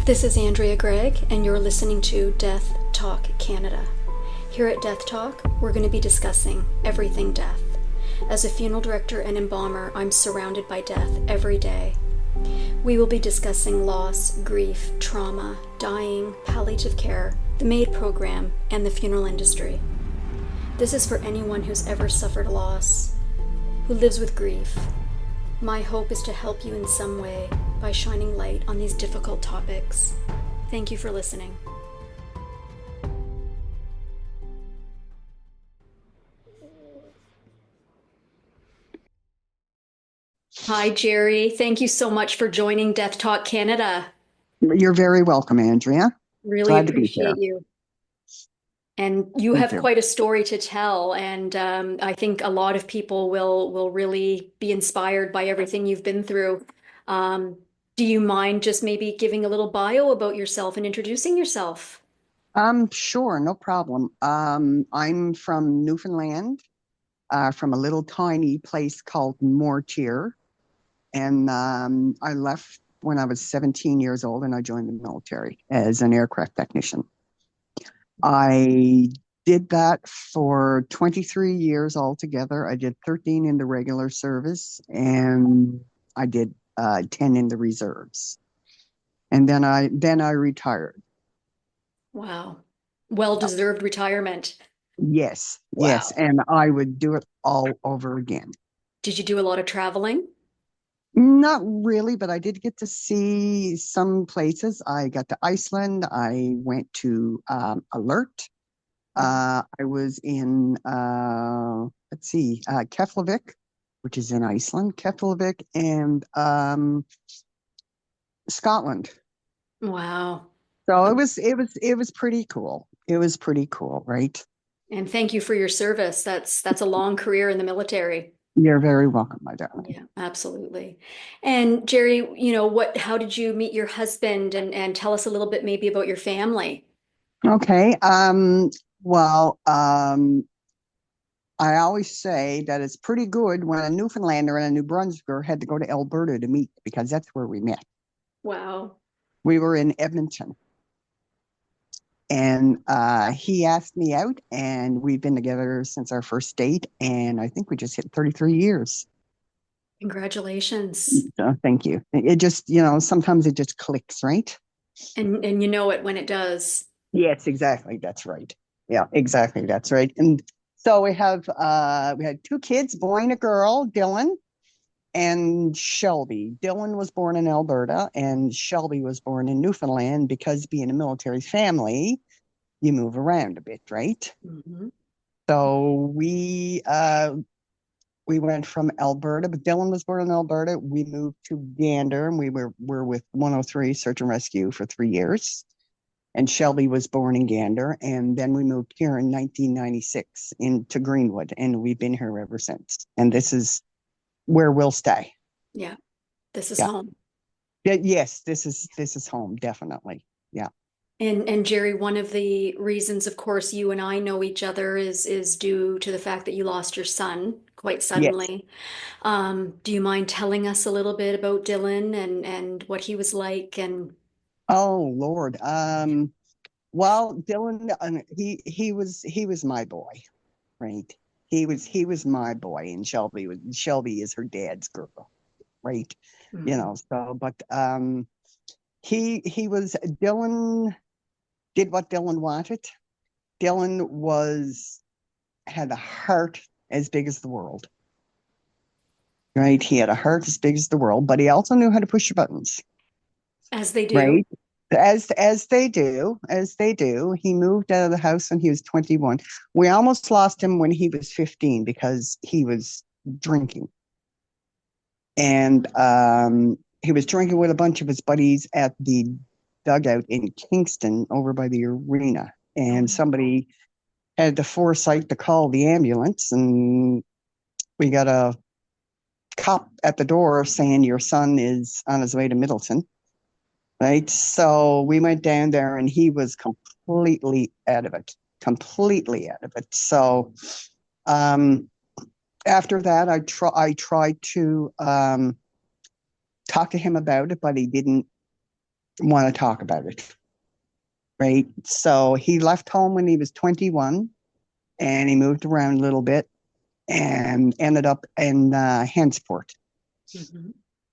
This is Andrea Gregg, and you're listening to Death Talk Canada. Here at Death Talk, we're going to be discussing everything death. As a funeral director and embalmer, I'm surrounded by death every day. We will be discussing loss, grief, trauma, dying, palliative care, the MAID program, and the funeral industry. This is for anyone who's ever suffered loss, who lives with grief. My hope is to help you in some way by shining light on these difficult topics. Thank you for listening. Hi, Geri. Thank you so much for joining Death Talk Canada. You're very welcome, Andrea. Really Glad to be appreciate here. you. And you Thank have you. quite a story to tell, and I think a lot of people will really be inspired by everything you've been through. Um, do you mind just maybe giving a little bio about yourself and introducing yourself? Sure, no problem. I'm from Newfoundland, from a little tiny place called Mortier, and I left when I was 17 years old, and I joined the military as an aircraft technician. I did that for 23 years altogether. I did 13 in the regular service, and I did 10 in the reserves. And then I retired. Wow. Well-deserved retirement. Yes, yes, Wow. and I would do it all over again. Did you do a lot of traveling? Not really, but I did get to see some places. I got to Iceland. I went to Alert. I was in let's see, Keflavik, which is in Iceland, Keflavik, and Scotland. Wow. So it was pretty cool. It was pretty cool, right? And thank you for your service. That's a long career in the military. You're very welcome, my darling. Yeah, absolutely. And Geri, how did you meet your husband and tell us a little bit maybe about your family? Okay. Well, I always say that it's pretty good when a Newfoundlander and a New Brunswicker had to go to Alberta to meet because that's where we met. Wow. We were in Edmonton, and he asked me out, and we've been together since our first date, and I think we just hit 33 years. Congratulations. So thank you. It just, sometimes it just clicks, right? And you know it when it does. Yes, exactly. That's right. Yeah, exactly. That's right. And so we had two kids, boy and a girl, Dylan and Shelby. Dylan was born in Alberta and Shelby was born in Newfoundland because being a military family, you move around a bit, right? Mhm. So we went from Alberta, but Dylan was born in Alberta. We moved to Gander, and were with 103 Search and Rescue for 3 years. And Shelby was born in Gander, and then we moved here in 1996 into Greenwood, and we've been here ever since. And this is where we'll stay. Yeah, this is Yeah. home. Yes, this is home, definitely. Yeah. And Geri, one of the reasons, of course, you and I know each other is due to the fact that you lost your son quite Yes. suddenly. Do you mind telling us a little bit about Dylan and what he was like? And Oh Lord. Well, Dylan, he was my boy, right? He was my boy, and Shelby is her dad's girl, right? Mhm. So but he was Dylan did what Dylan wanted. Dylan was had a heart as big as the world, right? He had a heart as big as the world, but he also knew how to push your buttons, As they do. right? As they do. He moved out of the house when he was 21. We almost lost him when he was 15 because he was drinking. And he was drinking with a bunch of his buddies at the dugout in Kingston over by the arena. Oh, And somebody had the foresight to call the ambulance, and we got a cop at the door saying your son is on his way to Middleton. Right. So we went down there and he was completely out of it, completely out of it. So um, after that, I tried to talk to him about it, but he didn't want to talk about it, right? So he left home when he was 21 and he moved around a little bit and ended up in Hansport. Mm-hmm.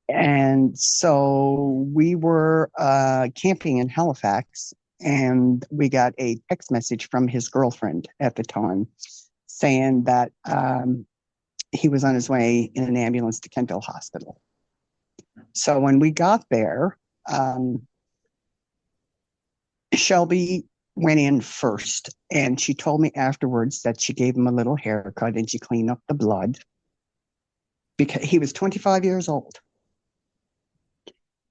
And so we were camping in Halifax, and we got a text message from his girlfriend at the time saying that he was on his way in an ambulance to Kentville Hospital. So when we got there, Shelby went in first, and she told me afterwards that she gave him a little haircut and she cleaned up the blood because he was 25 years old.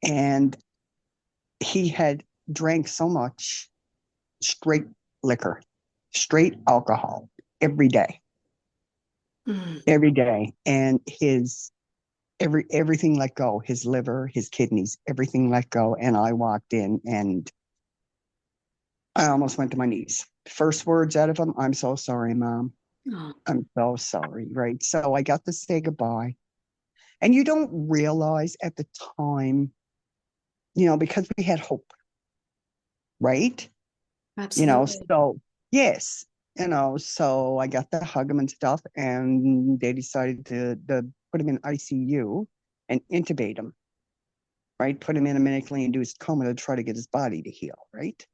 And he had drank so much straight liquor, straight alcohol every day, Mm. every day. And everything let go, his liver, his kidneys, everything let go. And I walked in and I almost went to my knees. First words out of him, I'm so sorry, Mom. Oh, I'm so sorry. Right. So I got to say goodbye. And you don't realize at the time, because we had hope, right? absolutely. So yes, so I got to hug him and stuff, and they decided to put him in ICU and intubate him, right? Put him in a medically induced coma to try to get his body to heal, right?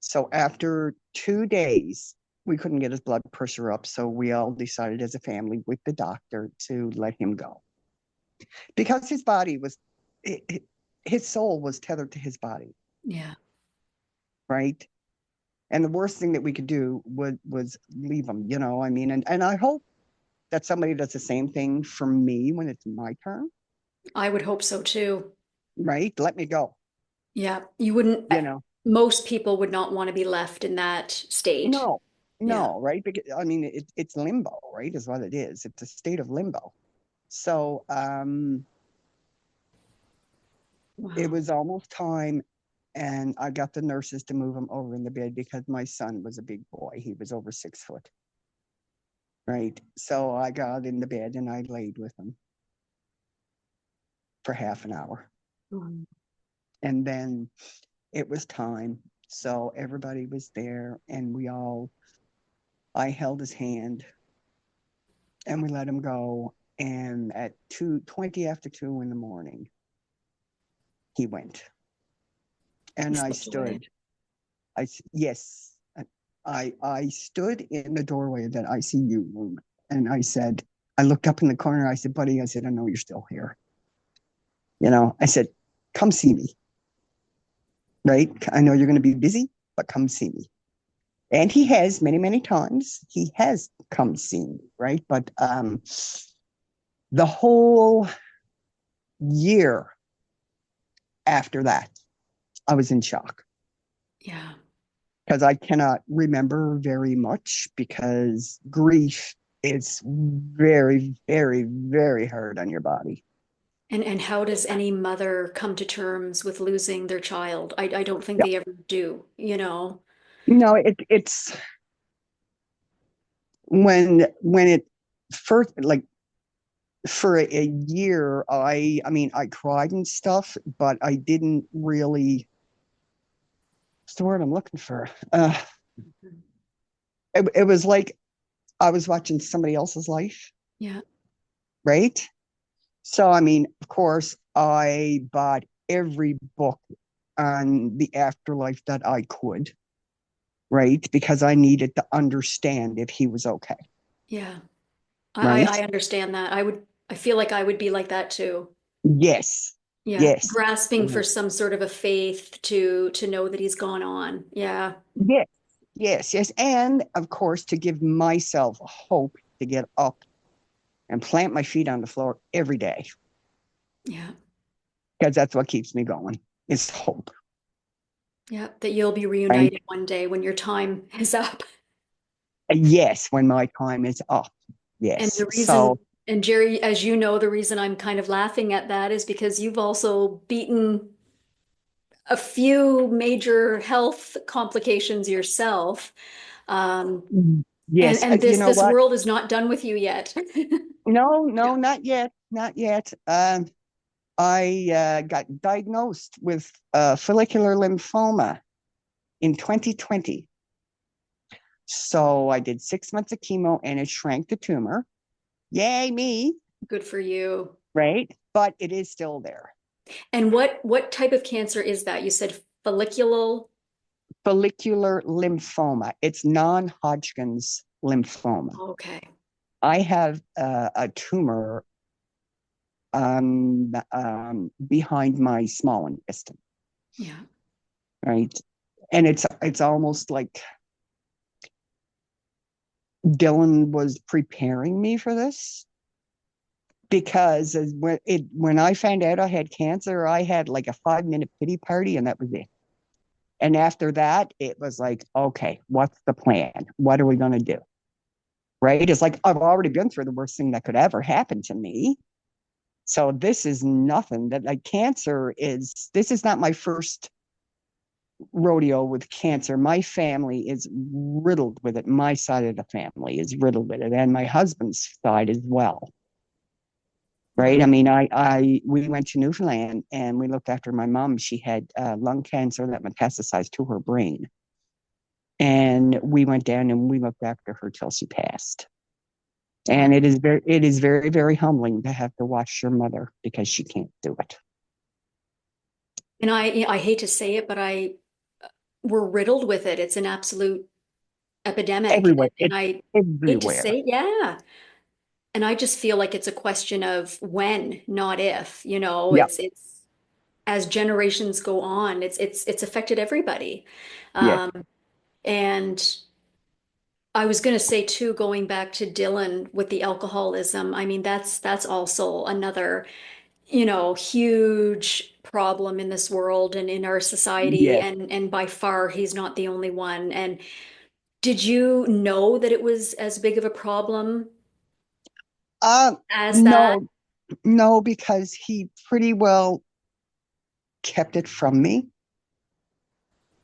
So after 2 days, we couldn't get his blood pressure up, so we all decided as a family with the doctor to let him go because his body was, his soul was tethered to his body, Yeah. right? And the worst thing that we could do was leave him, I mean, and I hope that somebody does the same thing for me when it's my turn, I would hope so too. right? Let me go, Yeah. You wouldn't, you know. most people would not want to be left in that state. No, Yeah. no, right? Because I mean, it's limbo, right? Is what it is. It's a state of limbo. So it Wow. was almost time, and I got the nurses to move him over in the bed because my son was a big boy. He was over 6 foot, right? So I got in the bed and I laid with him for half an hour. Mm. And then it was time. So everybody was there and I held his hand and we let him go. And at 2:20 after 2 in the morning, he went. He And I slipped away. stood, yes, I stood in the doorway of that ICU room and I looked up in the corner. I said, buddy, I said, I know you're still here. I said, come see me, right? I know you're going to be busy, but come see me. And he has many, many times. He has come see me, right? But the whole year after that, I was in shock Yeah. because I cannot remember very much because grief is very, very, very hard on your body. And how does any mother come to terms with losing their child? I don't think Yeah. they ever do, you know? It's when it first, like, for a year, I mean, I cried and stuff, but I didn't really, what's the word I'm looking for? It was like I was watching somebody else's life, Yeah. right? So, I mean, of course, I bought every book on the afterlife that I could, right? Because I needed to understand if he was okay, Yeah. right? I understand that. I feel like I would be like that too. Yes, Yeah. yes, Grasping for yes, some sort of a faith to know that he's gone on. Yeah. yes, yes, yes. And of course, to give myself hope to get up and plant my feet on the floor every day, Yeah. because that's what keeps me going is hope, Yeah. That you'll be right? reunited one day when your time is up. Yes, when my time is up. And Yes. the So, reason, and Jerry, as you know, the reason I'm kind of laughing at that is because you've also beaten a few major health complications yourself. Um, yes, and you this know this what? world is not done with you yet. No, Yeah. no, not yet, not yet. I got diagnosed with follicular lymphoma in 2020. So I did 6 months of chemo and it shrank the tumor. Yay, me, Good for you. right? But it is still there. And what type of cancer is that? You said follicular. Follicular lymphoma. It's non-Hodgkin's lymphoma. Okay. I have a tumor behind my small intestine, Yeah. right? And it's almost like Dylan was preparing me for this because when I found out I had cancer, I had like a 5 minute pity party, and that was it. And after that, it was like, okay, what's the plan? What are we going to do? Right? It's like I've already been through the worst thing that could ever happen to me. So this is nothing. That like cancer is. This is not my first rodeo with cancer. My family is riddled with it. My side of the family is riddled with it, and my husband's side as well. Right. Wow. I mean, we went to Newfoundland and we looked after my mom. She had lung cancer that metastasized to her brain. And we went down and we looked after her till she passed. And it is very, very humbling to have to watch your mother because she can't do it. And I hate to say it, but we're riddled with it. It's an absolute epidemic. Everywhere. And It's I hate to everywhere. say, it, yeah. And I just feel like it's a question of when, not if, Yeah. it's as generations go on, it's affected everybody. Yes. Um, and I was going to say too, going back to Dylan with the alcoholism, I mean, that's also another, huge problem in this world and in our society. Yes. And by far, he's not the only one. And did you know that it was as big of a problem Uh, as that? no, no, because he pretty well kept it from me.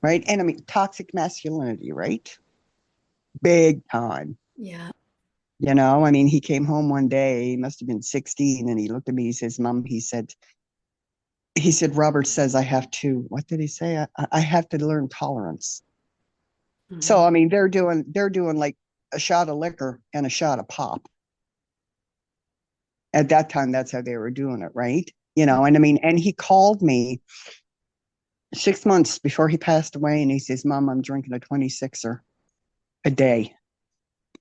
Right. And I mean, toxic masculinity, right? Big time. Yeah. I mean, he came home one day, he must have been 16, and he looked at me, he says, Mom, he said, Robert says I have to, what did he say? I have to learn tolerance. So, Mhm. I mean, they're doing like a shot of liquor and a shot of pop. At that time, that's how they were doing it, right? And I mean, and he called me 6 months before he passed away, and he says, Mom, I'm drinking a 26er a day,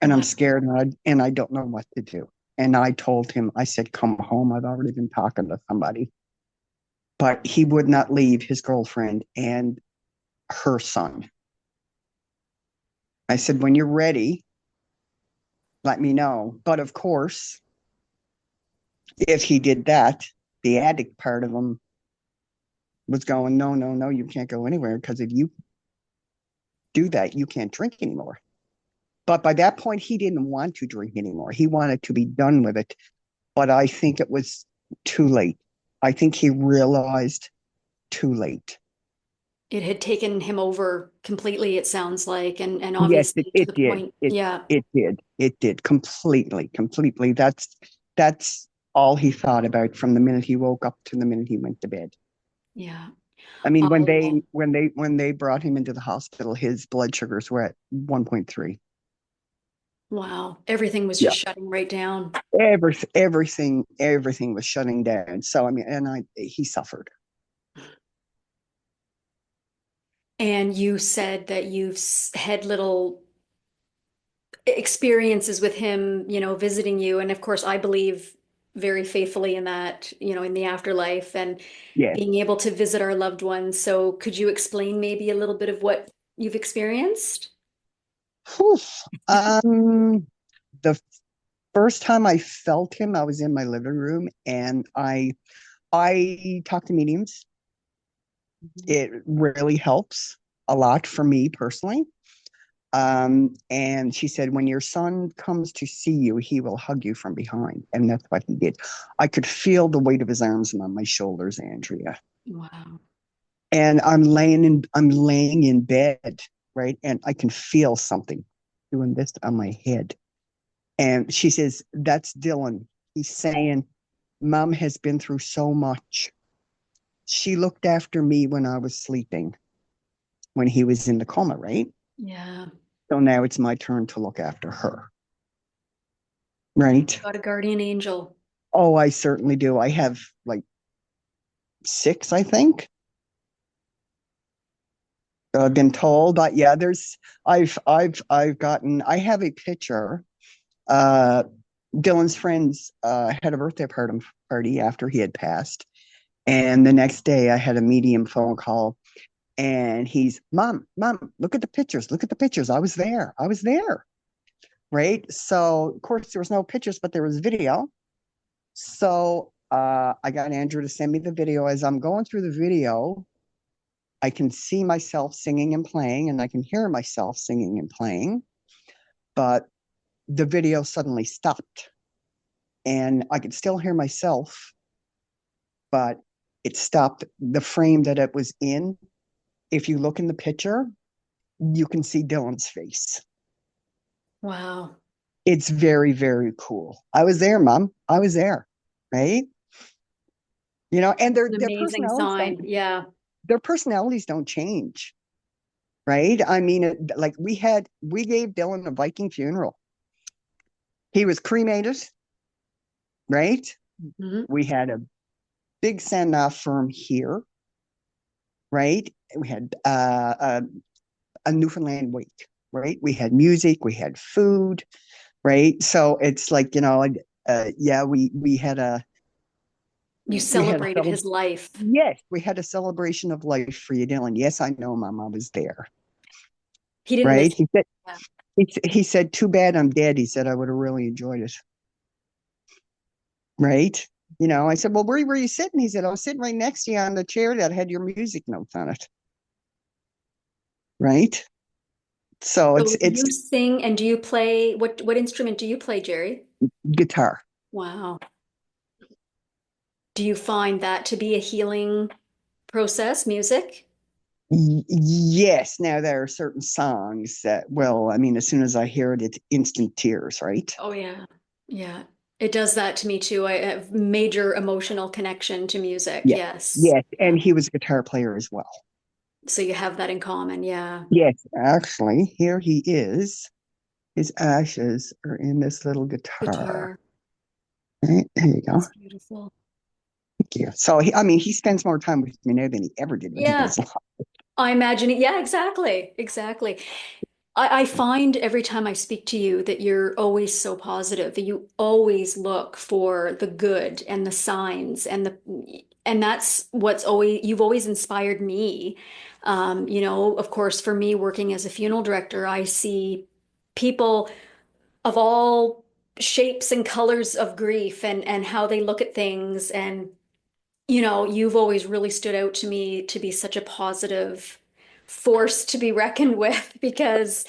and I'm Wow. scared, and I don't know what to do. And I told him, I said, come home. I've already been talking to somebody. But he would not leave his girlfriend and her son. I said, when you're ready, let me know. But of course, if he did that, the addict part of him was going, no, no, no, you can't go anywhere because if you do that, you can't drink anymore. But by that point, he didn't want to drink anymore. He wanted to be done with it. But I think it was too late. I think he realized too late. It had taken him over completely, it sounds like, and Yes, it, obviously to it the did. point, It yeah, it did. It did completely, completely. That's all he thought about from the minute he woke up to the minute he went to bed. yeah. I mean, when Oh, they when they when they brought him into the hospital, his blood sugars were at 1.3. wow. Everything was Yeah. just shutting right down. Everything was shutting down. So I mean, and he suffered. And you said that you've had little experiences with him, visiting you. And of course, I believe very faithfully in that, in the afterlife and Yes. being able to visit our loved ones. So could you explain maybe a little bit of what you've experienced? Whew. Um, the first time I felt him, I was in my living room, and I talk to mediums. It really helps a lot for me personally. And she said, when your son comes to see you, he will hug you from behind. And that's what he did. I could feel the weight of his arms on my shoulders, Andrea. Wow. And I'm laying in bed, right? And I can feel something doing this on my head. And she says, that's Dylan. He's saying, Mom has been through so much. She looked after me when I was sleeping, when he was in the coma, right? Yeah. So now it's my turn to look after her, right? Got a guardian angel. Oh, I certainly do. I have like six, I think. I've been told, but yeah, I've gotten, I have a picture. Uh, Dylan's friends had a birthday party after he had passed. And the next day I had a medium phone call and he's, Mom, look at the pictures. Look at the pictures. I was there. I was there. Right. So, of course, there was no pictures, but there was video. So I got Andrew to send me the video. As I'm going through the video, I can see myself singing and playing, and I can hear myself singing and playing, but the video suddenly stopped. And I could still hear myself, but it stopped. The frame that it was in, if you look in the picture, you can see Dylan's face. Wow. It's very, very cool. I was there, Mom. I was there. Right. You know, and An amazing sign. Yeah. their personalities don't change. Right. I mean, like we gave Dylan a Viking funeral. He was cremated. Right. Mhm. We had a big send off from here. Right. We had a Newfoundland wake. Right. We had music. We had food. Right. So it's like, yeah, You we had a celebrated his life. yes, we had a celebration of life for you, Dylan. Yes, I know, Mom. I was there. He didn't Right. miss He said, that. he said, too bad I'm dead. He said, I would have really enjoyed it. Right. I said, well, where were you sitting? He said, I was sitting right next to you on the chair that had your music notes on it. Right. So So it's you sing and do you play what instrument do you play, Jerry? guitar. Wow. Do you find that to be a healing process, music? Yes. Now there are certain songs that, well, I mean, as soon as I hear it, it's instant tears, right? Oh yeah. Yeah. It does that to me too. I have major emotional connection to music. Yeah. Yes. Yes. Yeah. And he was a guitar player as well. So you have that in common. Yeah. Yes. Actually, here he is. His ashes are in this little guitar. Guitar. Right, there you go. That's beautiful. Thank you. So I mean, he spends more time with me now than he ever did when he Yeah. was alive. I imagine it. Yeah, exactly. Exactly. I find every time I speak to you that you're always so positive, that you always look for the good and the signs and that's what's always you've always inspired me. Of course, for me working as a funeral director, I see people of all shapes and colors of grief and how they look at things and you've always really stood out to me to be such a positive force to be reckoned with because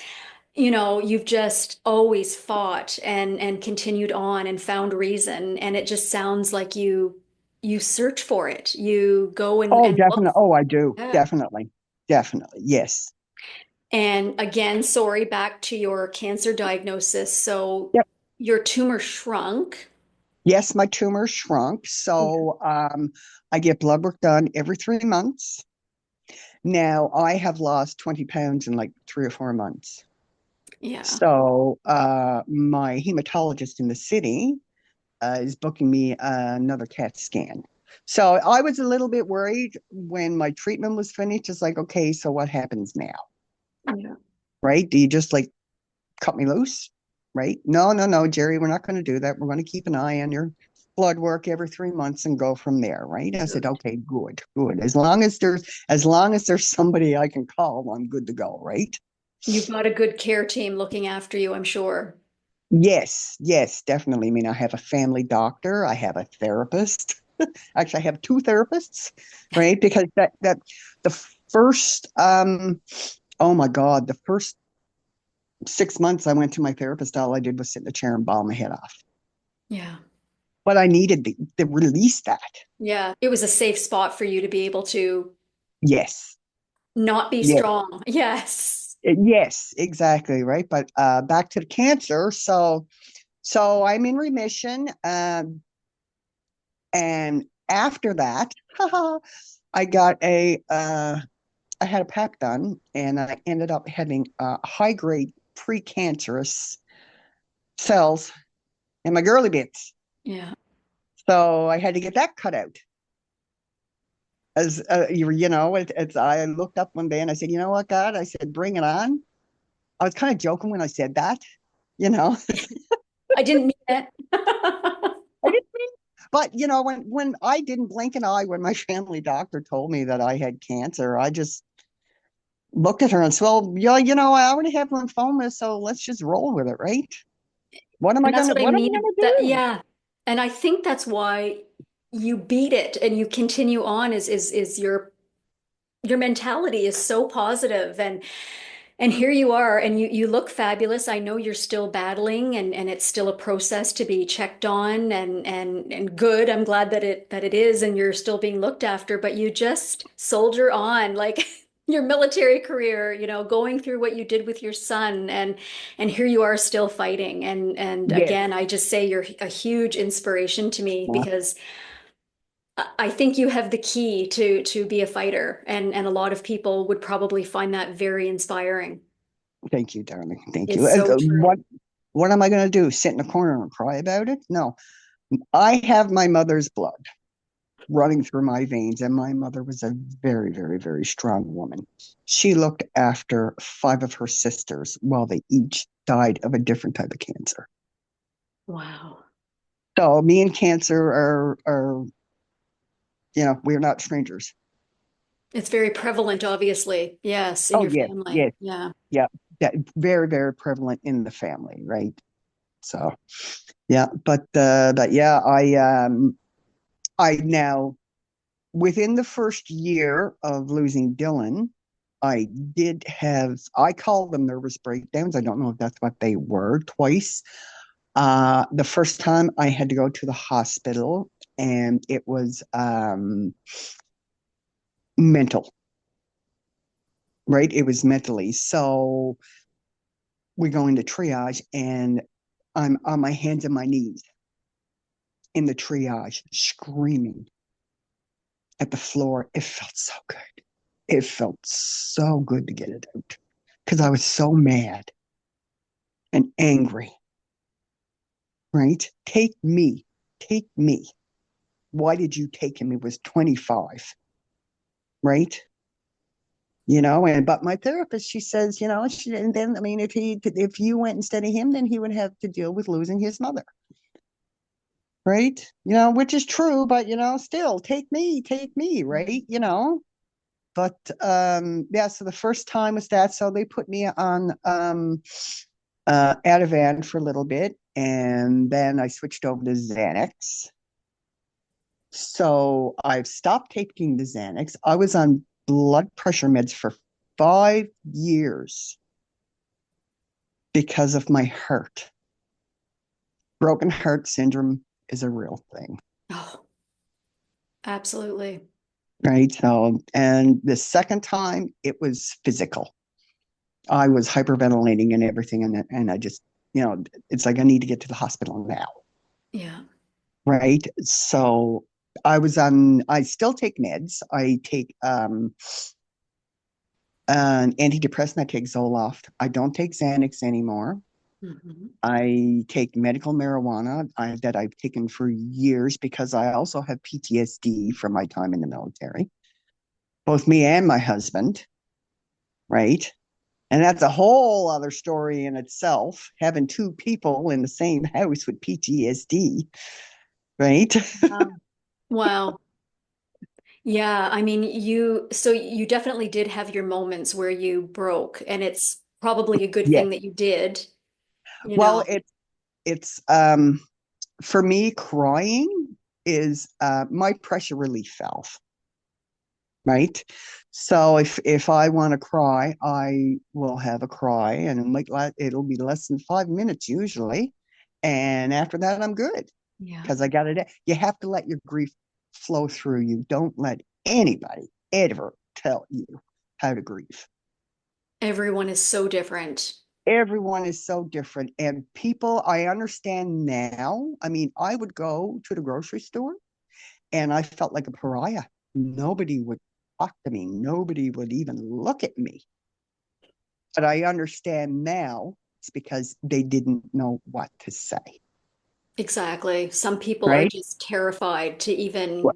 you've just always fought and continued on and found reason. And it just sounds like you search for it. You go Oh, and look definitely. for Oh, I do. it. Yeah. Definitely. Definitely. Yes. And again, sorry, back to your cancer diagnosis. So Yep. your tumor shrunk. Yes, my tumor shrunk. Yeah. So I get blood work done every 3 months. Now I have lost 20 pounds in like 3 or 4 months. Yeah. So my hematologist in the city is booking me another CAT scan. So I was a little bit worried when my treatment was finished. It's like, okay, so what happens now? Yeah. Right? Do you just like cut me loose? Right? No, no, no, Jerry, we're not going to do that. We're going to keep an eye on your blood work every 3 months and go from there. Right? I said, okay, good, good. As long as there's somebody I can call, I'm good to go. Right? You've got a good care team looking after you, I'm sure. Yes, yes, definitely. I mean, I have a family doctor, I have a therapist. Actually, I have two therapists, right? Because that the first oh my God, the first 6 months I went to my therapist, all I did was sit in a chair and bawl my head off. Yeah. But I needed to release that. Yeah. It was a safe spot for you to be able to Yes. not be Yes. strong. Yes. Yes, exactly, right. But back to the cancer. So I'm in remission. And after that, I got I had a pap done, and I ended up having high grade precancerous cells in my girly bits. Yeah. So I had to get that cut out. As it's I looked up one day and I said, you know what, God? I said, bring it on. I was kind of joking when I said that, you know. I didn't mean it. I didn't mean, but when I didn't blink an eye when my family doctor told me that I had cancer, I just looked at her and said, well, yeah, I already have lymphoma, so let's just roll with it, right? And that's what I What am I mean. gonna That, do? yeah. And I think that's why you beat it and you continue on is your mentality is so positive and here you are and you look fabulous. I know you're still battling and it's still a process to be checked on and good. I'm glad that it is and you're still being looked after, but you just soldier on like your military career, going through what you did with your son and here you are still fighting. And Yes. again, I just say you're a huge inspiration to me because I think you have the key to be a fighter, and a lot of people would probably find that very inspiring. Thank you, darling. Thank you. It's so true. What am I gonna do? Sit in a corner and cry about it? No. I have my mother's blood running through my veins, and my mother was a very, very, very strong woman. She looked after five of her sisters while they each died of a different type of cancer. Wow. So me and cancer are we're not strangers. It's very prevalent, obviously. Yes, in Oh your yes, family. yes, Yeah. yeah, that very, very prevalent in the family, right? So yeah, but yeah, I now within the first year of losing Dylan, I call them nervous breakdowns. I don't know if that's what they were twice. The first time I had to go to the hospital and it was mental, right? It was mentally. So we go into triage and I'm on my hands and my knees in the triage, screaming at the floor. It felt so good. It felt so good to get it out because I was so mad and angry, right? Take me. Why did you take him? He was 25, right? And but my therapist, she says, and then I mean, if you went instead of him, then he would have to deal with losing his mother, right? Which is true, but still take me, right? But yeah, so the first time was that. So they put me on Ativan for a little bit, and then I switched over to Xanax. So I've stopped taking the Xanax. I was on blood pressure meds for 5 years because of my heart. Broken heart syndrome is a real thing, Oh, absolutely. right? So, and the second time it was physical. I was hyperventilating and everything, and I just, it's like I need to get to the hospital now, Yeah. right? So I still take meds. I take an antidepressant. I take Zoloft. I don't take Xanax anymore. Hmm. I take medical marijuana that I've taken for years because I also have PTSD from my time in the military. Both me and my husband, right? And that's a whole other story in itself, having two people in the same house with PTSD, right? Wow. Wow. Yeah, I mean, so you definitely did have your moments where you broke, and it's probably a good Yes. thing that you did, you Well, know. it's for me, crying is my pressure relief valve, right? So if I want to cry, I will have a cry, and it'll be less than 5 minutes usually, and after that, I'm good Yeah. because I got it. You have to let your grief flow through you. Don't let anybody ever tell you how to grieve. Everyone is so different. Everyone is so different, and people, I understand now. I mean, I would go to the grocery store And I felt like a pariah. Nobody would talk to me. Nobody would even look at me. But I understand now it's because they didn't know what to say, Exactly. Some people are right? just terrified to Well, even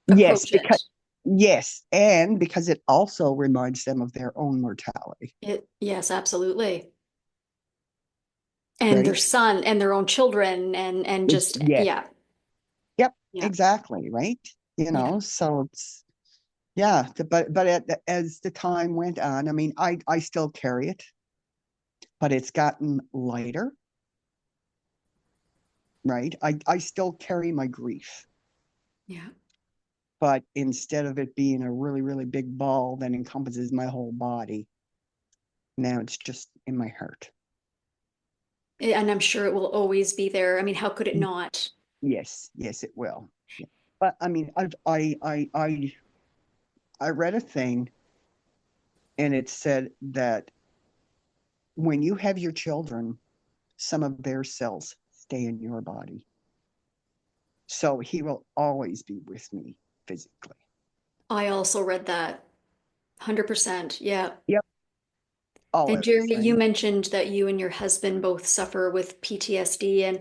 yes, approach because it. yes, and because it also reminds them of their own mortality, Yes, absolutely. And their right? son and their own children and just Yes, yeah. yep, Yeah. exactly, right? Yeah. So it's yeah, as the time went on, I mean, I still carry it, but it's gotten lighter, right? I still carry my grief, Yeah. but instead of it being a really, really big ball that encompasses my whole body, now it's just in my heart. And I'm sure it will always be there. I mean, how could it not? Yes, yes, it will. Yeah. But I mean, I read a thing and it said that when you have your children, some of their cells stay in your body. So he will always be with me physically. I also read that. 100%. Yeah. Yep, And always, Jerry, you right? mentioned that you and your husband both suffer with PTSD, and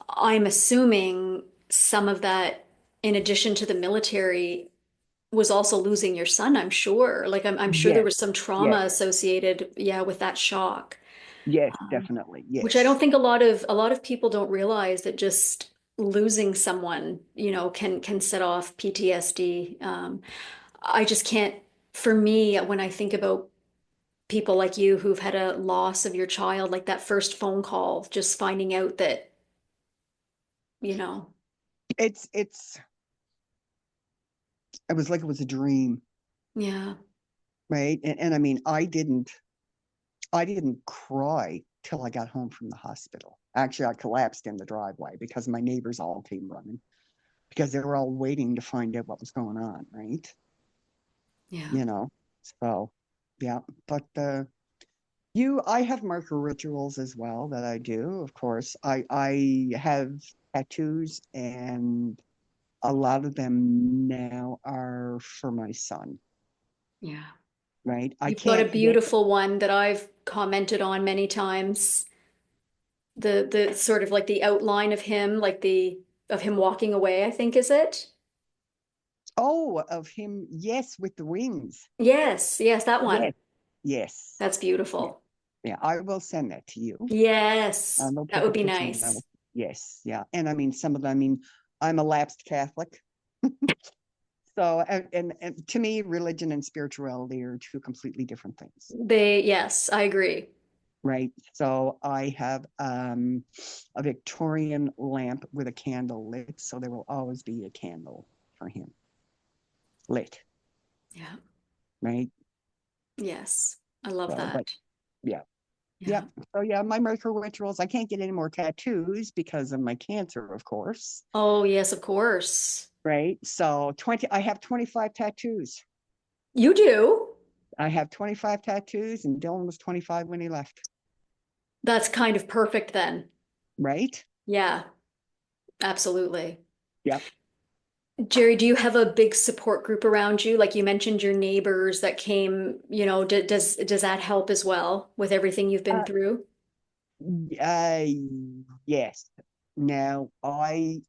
I'm assuming some of that, in addition to the military, was also losing your son, I'm sure. Like I'm sure there Yes, was some trauma yes, associated, yeah, with that shock. yes, Um, definitely. which I don't Yes. think a lot of people don't realize that just losing someone, can set off PTSD. I just can't, for me, when I think about people like you who've had a loss of your child, like that first phone call, just finding out that, you know, It's it was like it was a dream, yeah, right? And I mean, I didn't cry till I got home from the hospital. Actually, I collapsed in the driveway because my neighbors all came running because they were all waiting to find out what was going on, right? yeah. You know, so yeah. But I have marker rituals as well that I do. Of course, I have tattoos, and a lot of them now are for my son, Yeah. right? I You've got a can't get beautiful one that I've commented on many times. The sort of like the outline of him, like the of him walking away, I think is it? oh of him, yes, with the wings. Yes, yes, that one. Yes, yes, That's yeah, beautiful. yeah. I will send that to you. Yes, I'll that take a would be picture and nice. yes, yeah. And I mean, some of them, I mean, I'm a lapsed Catholic. So, and to me, religion and spirituality are two completely different things, Yes, I agree. right? So I have a Victorian lamp with a candle lit, so there will always be a candle for him lit, Yeah. right? Yes. I love So, but that. yeah, Yeah. yep. So yeah, my micro rituals. I can't get any more tattoos because of my cancer, of course, Oh, yes, of course. right? So 20, I have 25 tattoos. You do? I have 25 tattoos, and Dylan was 25 when he left, That's kind of perfect then. right? Yeah, absolutely. Yep. Jerry, do you have a big support group around you? Like you mentioned your neighbors that came, does that help as well with everything you've been Uh, through? uh, yes. Now I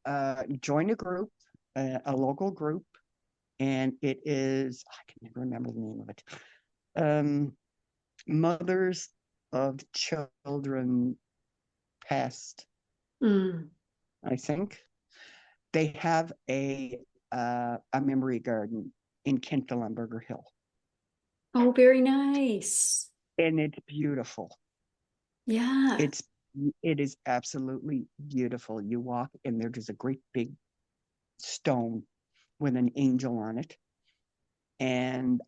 joined a group, a local group, and it is I can never remember the name of it. Um, Mothers of Children Past, Mm. I think. They have a memory garden in Kent Hill, Oh, very nice. and it's beautiful. Yeah, It's it is absolutely beautiful. You walk, and there's a great big stone with an angel on it, and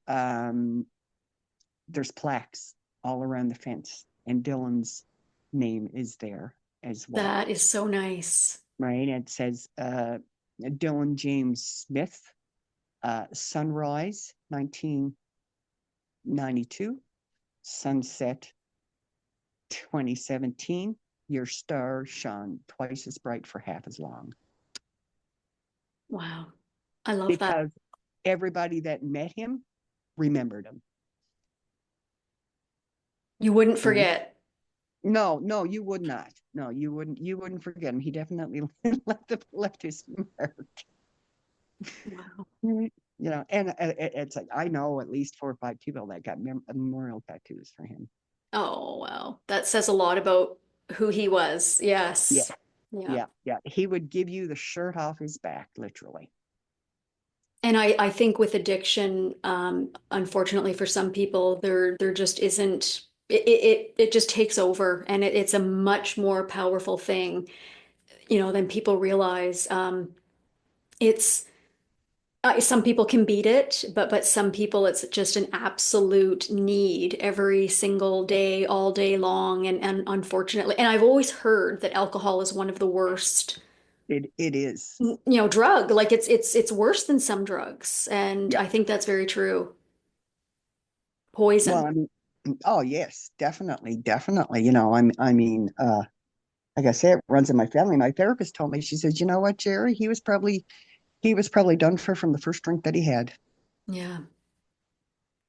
there's plaques all around the fence, and Dylan's name is there as well, that is so nice. right? It says Dylan James Smith, Sunrise 1992, Sunset 2017. Your star shone twice as bright for half as long. Wow. I love that. because everybody that met him remembered him. You wouldn't Right? forget. No, no, you would not. No, you wouldn't forget him. He definitely left his mark. Wow. Right. And it's like I know at least 4 or 5 people that got memorial tattoos for him. Oh, wow. That says a lot about who he was. Yeah, Yes. Yeah. yeah, yeah. He would give you the shirt off his back, literally. And I think with addiction, unfortunately for some people, there just isn't it just takes over and it's a much more powerful thing, than people realize. It's some people can beat it, but some people it's just an absolute need every single day, all day long. And unfortunately, and I've always heard that alcohol is one of the worst, It is. drug. Like it's worse than some drugs. And Yeah. I think that's very true. Well, Poison. I mean, oh yes, definitely, definitely. Like I said, it runs in my family. My therapist told me, she says, you know what, Jerry, he was probably done for from the first drink that he had. Yeah.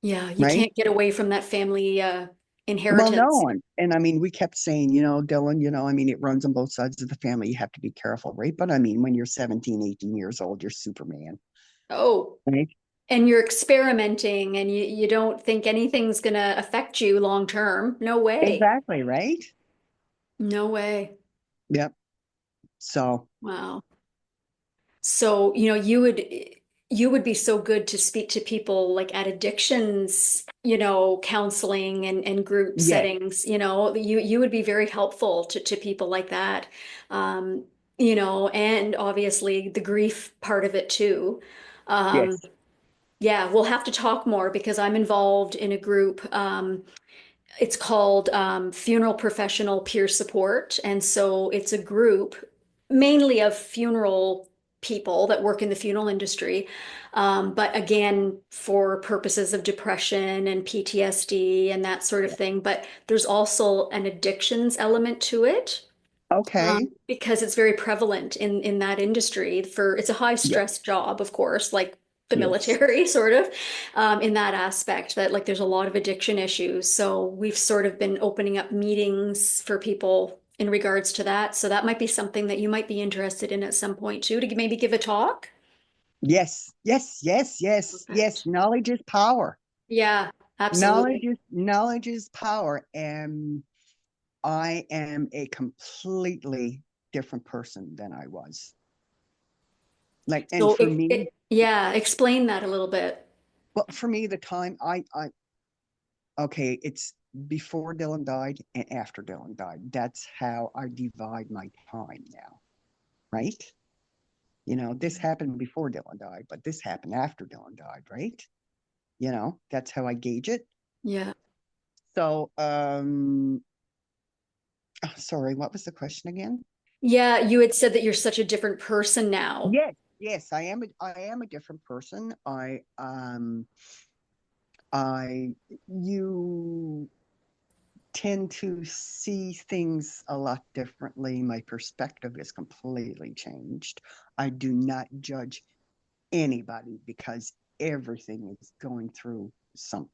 Yeah. You Right. can't get away from that family Well, inheritance. no, and I mean, we kept saying, Dylan, it runs on both sides of the family. You have to be careful, right? But I mean, when you're 17, 18 years old, you're Superman, Oh, right? and you're experimenting and you don't think anything's gonna affect you long term. No way. Exactly, right? No way. Yep. So, Wow. So, you would be so good to speak to people like at addictions, counseling and group yes, settings, you would be very helpful to people like that. Um, and obviously the grief part of it too. Um, yes. yeah, we'll have to talk more because I'm involved in a group. It's called Funeral Professional Peer Support. And so it's a group mainly of funeral people that work in the funeral industry. But again, for purposes of depression and PTSD and that sort of thing. But there's also an addictions element to it Okay. because it's very prevalent in that industry. It's a high Yes, stress job, of course, like the yes. military, sort of, in that aspect. That like there's a lot of addiction issues. So we've sort of been opening up meetings for people in regards to that. So that might be something that you might be interested in at some point too, to maybe give a talk. Yes, yes, yes, yes, yes. Perfect. Knowledge is power. Yeah, Knowledge absolutely. is knowledge is power. And I am a completely different person than I was. Like, and So for me, yeah, explain that a little bit. well, for me, the time okay, it's before Dylan died and after Dylan died. That's how I divide my time now, right? This happened before Dylan died, but this happened after Dylan died, right? That's how I gauge it. Yeah. So, sorry, what was the question again? Yeah, you had said that you're such a different person now. Yes, yes, I am a different person. I you tend to see things a lot differently. My perspective is completely changed. I do not judge anybody because everybody is going through something.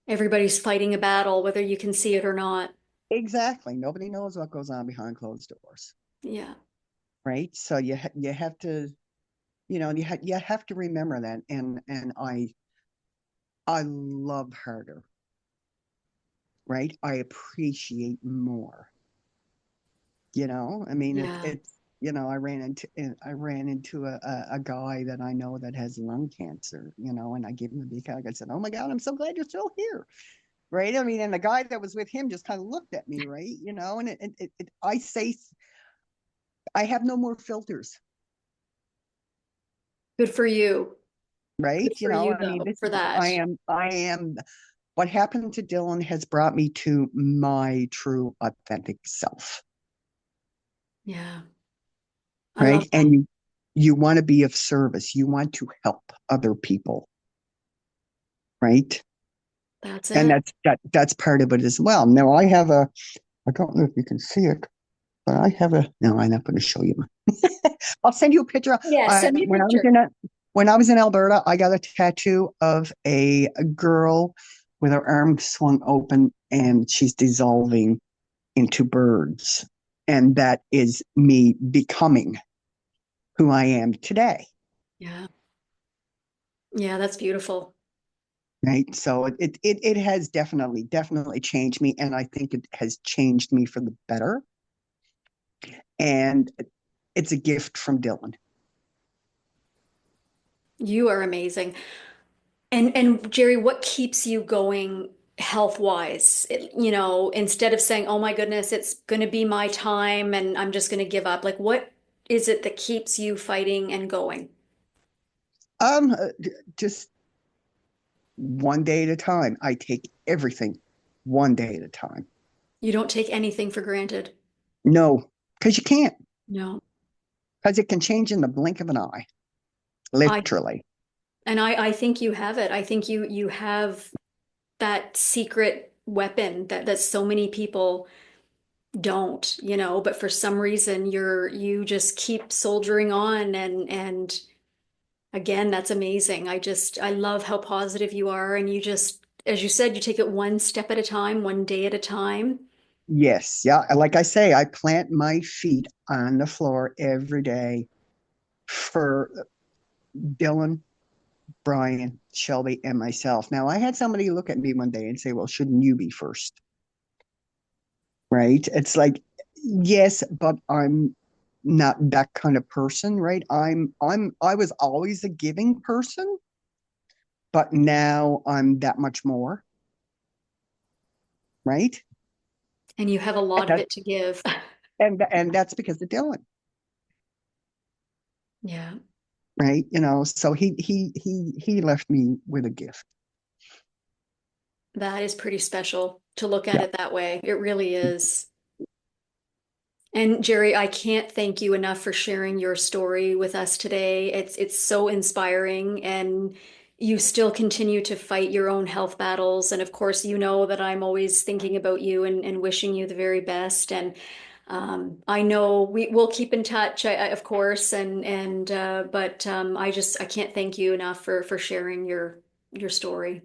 Everybody's fighting a battle, whether you can see it or not. Exactly. Nobody knows what goes on behind closed doors, Yeah. right? So you have to, you have to remember that. And I love harder, right? I appreciate more. I mean, Yeah. I ran into a guy that I know that has lung cancer, and I gave him a big hug. I said, "Oh my God, I'm so glad you're still here." Right. I mean, and the guy that was with him just kind of looked at me, right? And I have no more filters, Good for you. right? Good for you, I mean, though, for that. what happened to Dylan has brought me to my true authentic self, Yeah. I love right? that. And you want to be of service. You want to help other people, right? That's And it. that's part of it as well. Now I don't know if you can see it, but no, I'm not going to show you. I'll send you a picture. Yeah, send me a When I was picture. when I was in Alberta, I got a tattoo of a girl with her arms swung open and she's dissolving into birds. And that is me becoming who I am today. Yeah. Yeah, that's beautiful. Right. So it has definitely changed me. And I think it has changed me for the better. And it's a gift from Dylan. You are amazing. And Jerry, what keeps you going health wise? Instead of saying, "Oh my goodness, it's going to be my time and I'm just going to give up." Like what is it that keeps you fighting and going? Um, uh, just one day at a time. I take everything one day at a time. You don't take anything for granted. No, because you can't, No. because it can change in the blink of an eye, I literally. I think you have it. I think you have that secret weapon that so many people don't, but for some reason you just keep soldiering on and again, that's amazing. I love how positive you are and you just as you said, you take it one step at a time, one day at a time. Yes, yeah. Like I say, I plant my feet on the floor every day for Dylan, Brian, Shelby, and myself. Now, I had somebody look at me one day and say, "Well, shouldn't you be first?" Right? It's like, yes, but I'm not that kind of person, right? I was always a giving person, but now I'm that much more, right? And you have a And lot of that it to give. and that's because of Dylan, Yeah, right? So he left me with a gift. that is pretty special to look at Yeah, it that way. It really is. And Jerry, I can't thank you enough for sharing your story with us today. It's so inspiring and you still continue to fight your own health battles. And of course, you know that I'm always thinking about you and wishing you the very best. And I know we'll keep in touch, of course. But I can't thank you enough for sharing your story.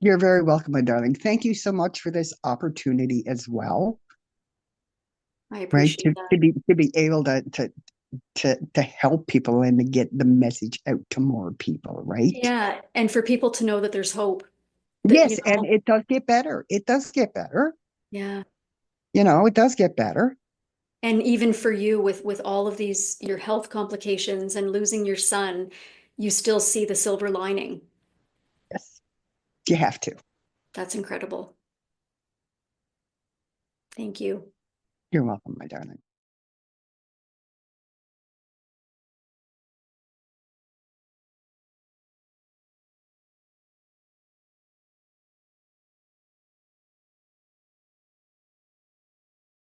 you're very welcome, my darling. Thank you so much for this opportunity as well, I right? appreciate To that. be able to help people and to get the message out to more people, right? Yeah, and for people to know that there's hope, that Yes, and it does get better. It does get better. yeah. It does get better. And even for you with all of these your health complications and losing your son, you still see the silver lining. Yes, you have to. That's incredible. Thank you. You're welcome, my darling.